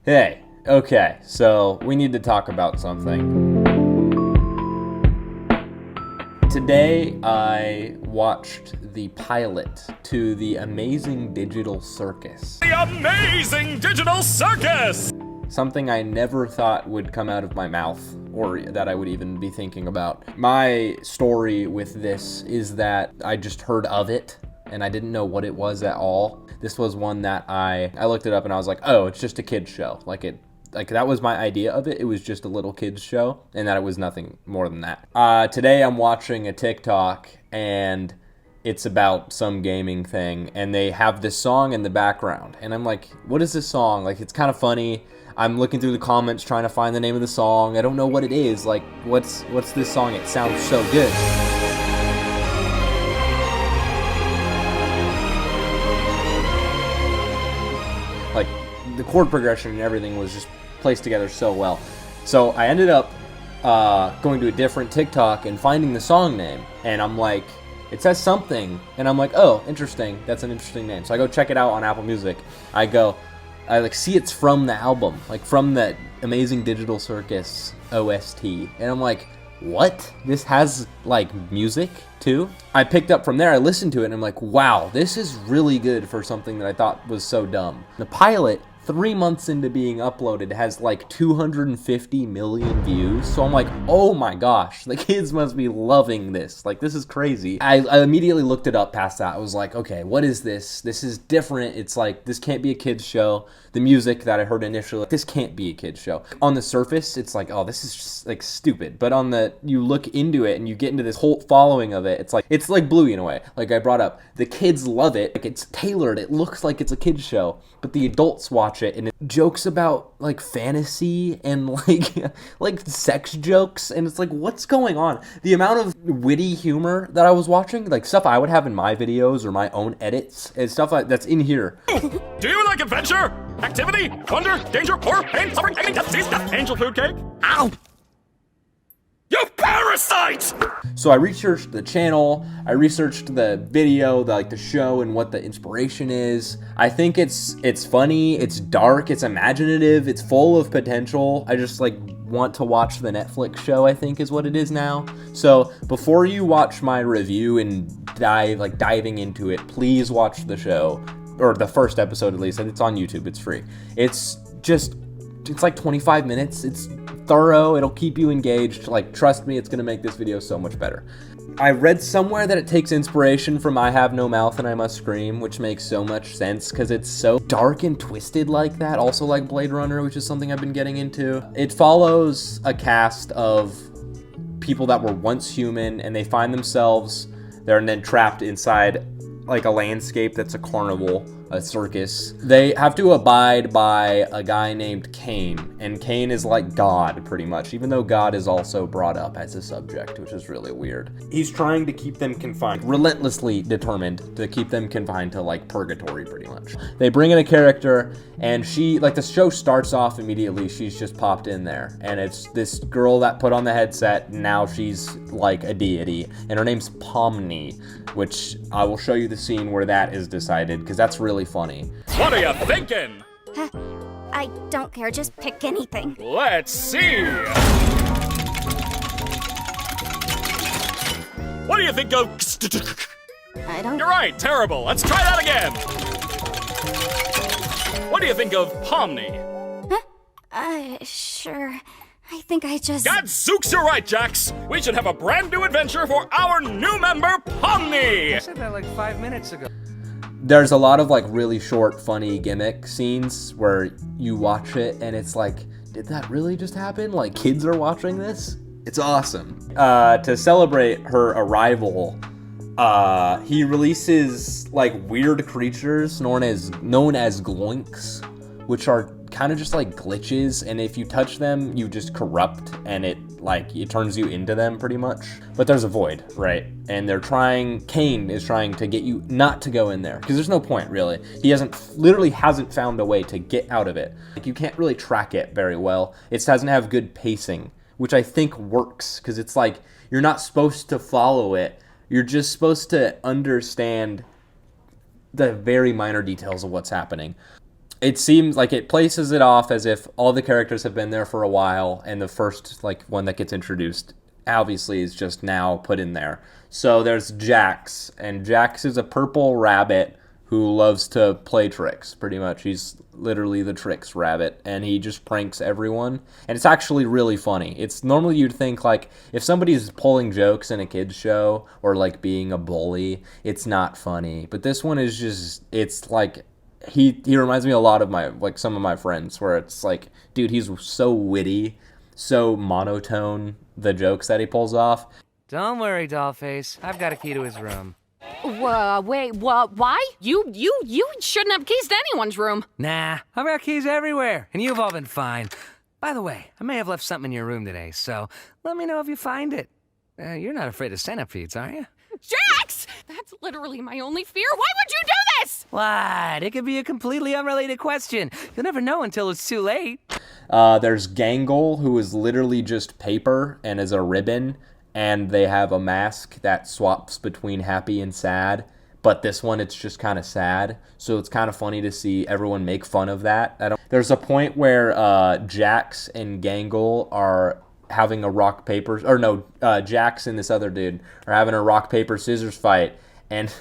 Hey, okay, so we need to talk about something. Today I watched the pilot to the Amazing Digital Circus. The Amazing Digital Circus! Something I never thought would come out of my mouth or that I would even be thinking about. My story with this is that I just heard of it and I didn't know what it was at all. This was one that I looked it up and I was like, oh, it's just a kid's show. Like that was my idea of it. It was just a little kid's show and that it was nothing more than that. Today I'm watching a TikTok and it's about some gaming thing and they have this song in the background and I'm like, what is this song? Like, it's kind of funny. I'm looking through the comments trying to find the name of the song. I don't know what it is. Like, what's this song? It sounds so good. Like, the chord progression and everything was just placed together so well. So I ended up going to a different TikTok and finding the song name. And I'm like, it says something. And I'm like, oh, interesting. That's an interesting name. So I go check it out on Apple Music. I see it's from the album, like from the Amazing Digital Circus OST. And I'm like, what? This has like music too? I picked up from there, I listened to it and I'm like, wow, this is really good for something that I thought was so dumb. The pilot, 3 months into being uploaded, has like 250 million views. So I'm like, oh my gosh, the kids must be loving this. Like, this is crazy. I immediately looked it up past that. I was like, okay, what is this? This is different. It's like, this can't be a kid's show. The music that I heard initially, this can't be a kid's show. On the surface, it's like, oh, this is just like stupid. But you look into it and you get into this whole following of it. It's like Bluey in a way. Like I brought up, the kids love it. Like, it's tailored. It looks like it's a kid's show, but the adults watch it and it jokes about like fantasy and like sex jokes, and it's like, what's going on? The amount of witty humor that I was watching, like stuff I would have in my videos or my own edits, and stuff that's in here. Do you like adventure, activity, wonder, danger, horror, pain, suffering, agony, death, disease, death, angel food cake? Ow! You parasite! So I researched the channel, I researched the video, the show, and what the inspiration is. I think it's funny, it's dark, it's imaginative, it's full of potential. I just want to watch the Netflix show, I think is what it is now. So before you watch my review and diving into it, please watch the show, or the first episode at least. It's on YouTube, it's free. It's like 25 minutes. It's thorough. It'll keep you engaged. Like, trust me, it's gonna make this video so much better. I read somewhere that it takes inspiration from I Have No Mouth and I Must Scream, which makes so much sense because it's so dark and twisted like that. Also like Blade Runner, which is something I've been getting into. It follows a cast of people that were once human and they find themselves, they're then trapped inside like a landscape that's a carnival, a circus. They have to abide by a guy named Cain, and Cain is like God pretty much, even though God is also brought up as a subject, which is really weird. He's trying to keep them confined, relentlessly determined to keep them confined to like purgatory pretty much. They bring in a character and she, the show starts off immediately, she's just popped in there and it's this girl that put on the headset, and now she's like a deity and her name's Pomni, which I will show you the scene where that is decided because that's really funny. What are you thinking? I don't care, just pick anything. Let's see. What do you think of... I don't... You're right, terrible. Let's try that again. What do you think of Pomni? Sure. I think I just... Gadzooks, you're right, Jax. We should have a brand new adventure for our new member, Pomni. I said that like 5 minutes ago. There's a lot of really short, funny gimmick scenes where you watch it and it's like, did that really just happen? Like, kids are watching this? It's awesome. To celebrate her arrival, he releases weird creatures known as gloinks, which are kind of just glitches, and if you touch them, you just corrupt, and it turns you into them pretty much. But there's a void, right? And Cain is trying to get you not to go in there, because there's no point, really. He literally hasn't found a way to get out of it. You can't really track it very well. It doesn't have good pacing, which I think works, because it's you're not supposed to follow it. You're just supposed to understand the very minor details of what's happening. it seems like it places it off as if all the characters have been there for a while, and the first like one that gets introduced obviously is just now put in there. So there's Jax, and Jax is a purple rabbit who loves to play tricks, pretty much. He's literally the tricks rabbit, and he just pranks everyone. And it's actually really funny. It's normally you'd think, like, if somebody's pulling jokes in a kid's show or, like, being a bully, it's not funny. But this one is just, it's like, he reminds me a lot of some of my friends, where it's like, dude, he's so witty, so monotone, the jokes that he pulls off. Don't worry, Dollface. I've got a key to his room. Wait, why? You shouldn't have keys to anyone's room. Nah, I've got keys everywhere, and you've all been fine. By the way, I may have left something in your room today, so let me know if you find it. You're not afraid of centipedes, are you? Jax! That's literally my only fear. Why would you do this? What? It could be a completely unrelated question. You'll never know until it's too late. There's Gangle, who is literally just paper and is a ribbon, and they have a mask that swaps between happy and sad. But this one, it's just kind of sad. So it's kind of funny to see everyone make fun of that. There's a point where Jax and Gangle are having a Jax and this other dude are having a rock, paper, scissors fight. And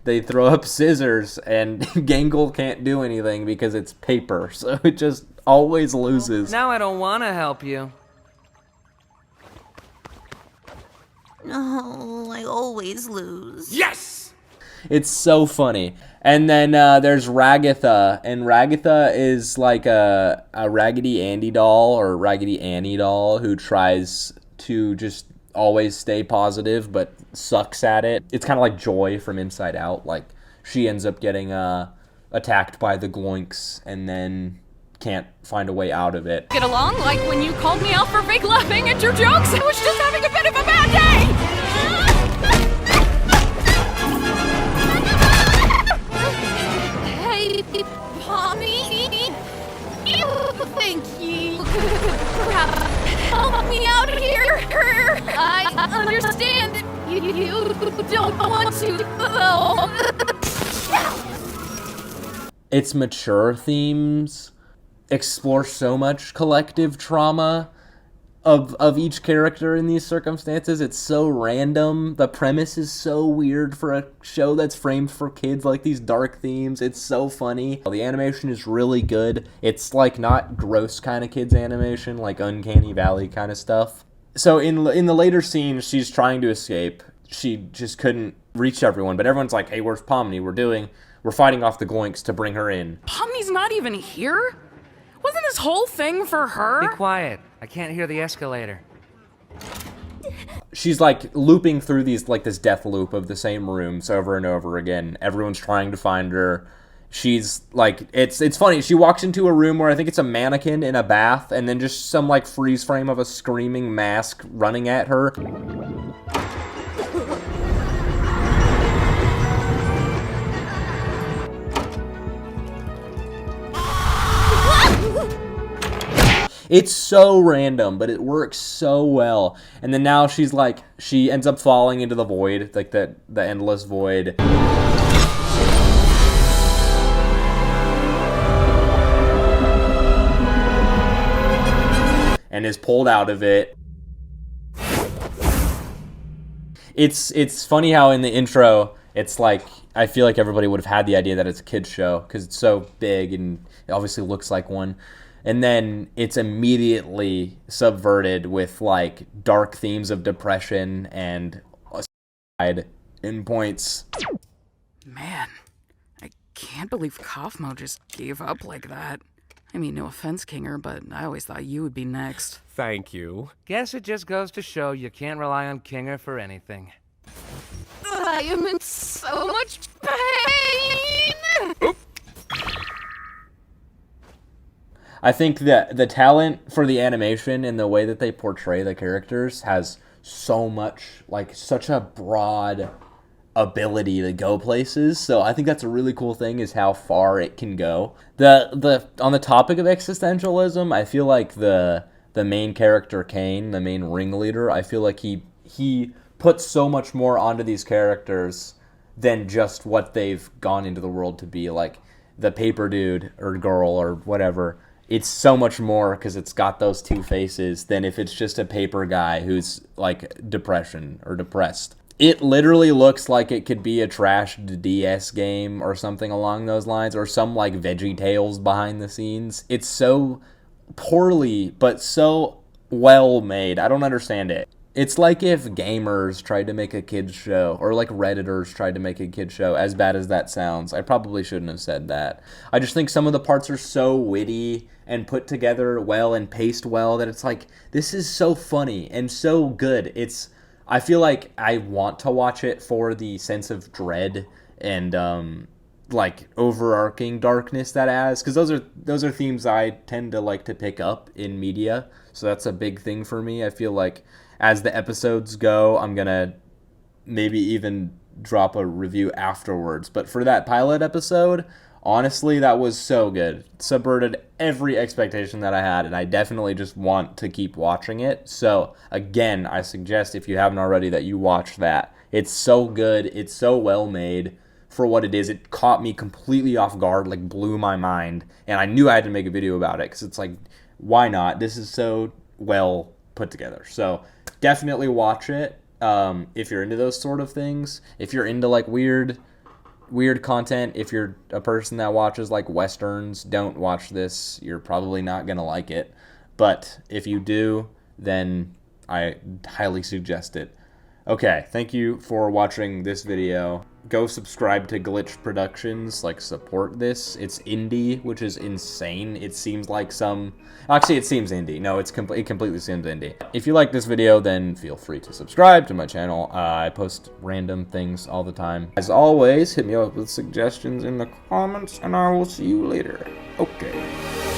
they throw up scissors, and Gangle can't do anything because it's paper. So it just always loses. Now I don't want to help you. No, I always lose. Yes! It's so funny. And then there's Ragatha, and Ragatha is like a Raggedy Andy doll or Raggedy Annie doll who tries to just always stay positive but sucks at it. It's kind of like Joy from Inside Out. Like, she ends up getting attacked by the Gloinks and then can't find a way out of it. Get along like when you called me out for fake laughing at your jokes. I was just having a bit of a bad day. Hey, Pommy. Thank you. Help me out here. I understand you don't want to, though. Its mature themes explore so much collective trauma of each character in these circumstances. It's so random. The premise is so weird for a show that's framed for kids, like these dark themes. It's so funny. The animation is really good. It's like not gross kind of kids animation, like Uncanny Valley kind of stuff. So in the later scenes, she's trying to escape. She just couldn't reach everyone, but everyone's like, hey, where's Pomni? We're fighting off the Gloinks to bring her in. Pomni's not even here? Wasn't this whole thing for her? Be quiet. I can't hear the escalator. She's like looping through this death loop of the same rooms over and over again. Everyone's trying to find her. She's like, it's funny. She walks into a room where I think it's a mannequin in a bath, and then just some like freeze frame of a screaming mask running at her. It's so random, but it works so well. And then now she ends up falling into the void, like the endless void. And is pulled out of it. It's funny how in the intro, it's like, I feel like everybody would have had the idea that it's a kid's show because it's so big and it obviously looks like one. And then it's immediately subverted with like dark themes of depression and suicide in points. Man, I can't believe Kaufmo just gave up like that. I mean, no offense, Kinger, but I always thought you would be next. Thank you. Guess it just goes to show you can't rely on Kinger for anything. I am in so much pain! I think that the talent for the animation and the way that they portray the characters has so much, like, such a broad ability to go places. So I think that's a really cool thing, is how far it can go. On the topic of existentialism, I feel like the main character, Kane, the main ringleader, I feel like he puts so much more onto these characters than just what they've gone into the world to be. Like, the paper dude or girl or whatever, it's so much more because it's got those two faces than if it's just a paper guy who's like depression or depressed. It literally looks like it could be a trashed DS game or something along those lines, or some like VeggieTales behind the scenes. It's so poorly but so well made. I don't understand it. It's like if gamers tried to make a kids show, or like Redditors tried to make a kids show, as bad as that sounds. I probably shouldn't have said that. I just think some of the parts are so witty and put together well and paced well that it's like, this is so funny and so good. I feel like I want to watch it for the sense of dread and like overarching darkness that has, because those are themes I tend to like to pick up in media. So that's a big thing for me. I feel like as the episodes go, I'm gonna maybe even drop a review afterwards. But for that pilot episode, honestly, that was so good. It subverted every expectation that I had, and I definitely just want to keep watching it. So again, I suggest, if you haven't already, that you watch that. It's so good. It's so well made for what it is. It caught me completely off guard, like blew my mind, and I knew I had to make a video about it because it's like, why not? This is so well put together. So definitely watch it if you're into those sort of things. If you're into like weird content, if you're a person that watches like westerns, don't watch this. You're probably not gonna like it. But if you do, then I highly suggest it. Okay, thank you for watching this video. Go subscribe to Glitch Productions, like support this. It's indie, which is insane. It seems like actually it seems indie. No, it completely seems indie. If you like this video, then feel free to subscribe to my channel. I post random things all the time. As always, hit me up with suggestions in the comments, and I will see you later. Okay.